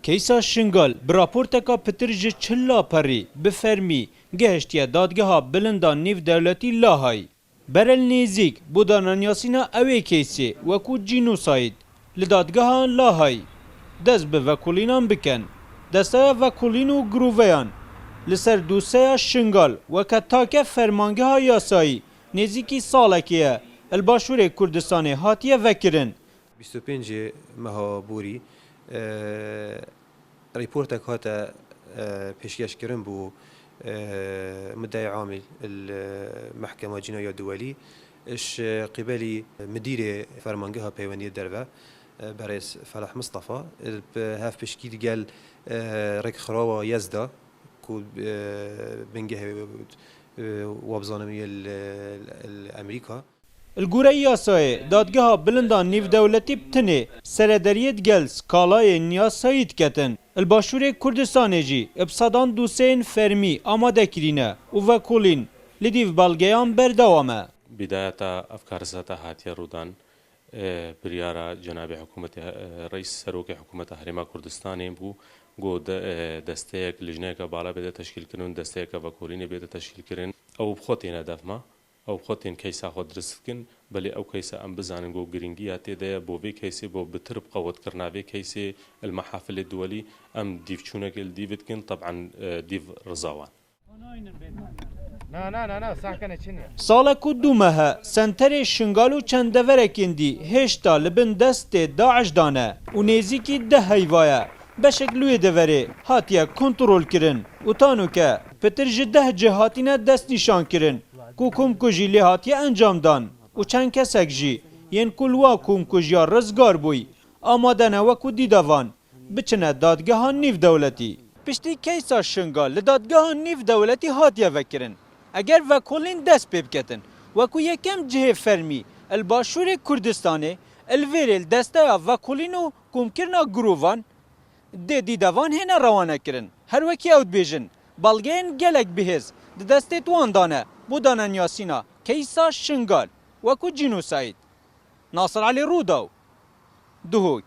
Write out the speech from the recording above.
کیسا شنگال براپورتکا پتر جه چلا پری بفرمی گهشتیه دادگاها بلندا نیو دولتی لاهای. برل نیزیک بودانان یاسینا اوی کیسی وکو جینوساید لدادگاها لاهای. دست به وکولینان بکن. دسته وکولینو گروویان. لسر دوسه شنگال وکتاکه فرمانگه ها یاسایی نزیکی سالکیه الباشور کردستان هاتیه وکرن. 25 مهابوری ريبورتك هاتا بيشكاش كرن بو مدعي عامل المحكمة الجنائية الدولي اش قبالي مدير فرمانجها بيوانية الدربة برئيس فلاح مصطفى هاف بشكي قال رك خراوة يزدا كو بنجه وابزانمية الأمريكا الگوره یاسای دادگاه بلندان نیو دولتی بتنه سردریت گل سکالای نیاسایید کتن الباشور کردستان جی ابصادان دوسین فرمی آماده کرینه و وکولین لدیو بلگیان بردوامه بداية أفكار ذات هاتيا رودان بريارة جناب حكومة رئيس سروك حكومة هرما كردستاني بو گو دستيك لجنيك بالا بيدا تشكيل كرن دستيك وكولين بيدا تشكيل كرن أو بخوتين هدف ما او بخوتين كيسا خود درستكن بلي او كيسا ام بزانن جو جرينجياتي ده بو في كيسي بو بترب قوت كرنا في كيسي المحافل الدولي ام ديفچونك الديفيدكن طبعا ديف رزاوان نه ساكنه چنيه سالا کدومه سنتر شنگالو چندورکندی هشتا لبن دست داعش دانه و نزیکی ده هیوایه بشکلوی دوره هاتیه کنترول کرن و تانو که پتر جده جهاتینه دست نشان کرن کوکم کجی لحاتی انجام دان و چند کسک جی ین کلوا کوم کجیا رزگار بوی آماده نوکو دیدوان بچنه دادگاه نیو دولتی پشتی کیسا شنگال لدادگاه نیو دولتی هاتیه وکرن اگر وکولین دست پیب کتن وکو یکم جه فرمی الباشور کردستانه الویرل دسته وکولینو کومکرنا گرووان ده دیدوان هنه روانه کرن هر وکی اوت بیجن بلگین گلک بهز ده دسته توان دانه بودانن یاسینا کیسا شنگال وکو جینوساید ناصر علی روداو دهوک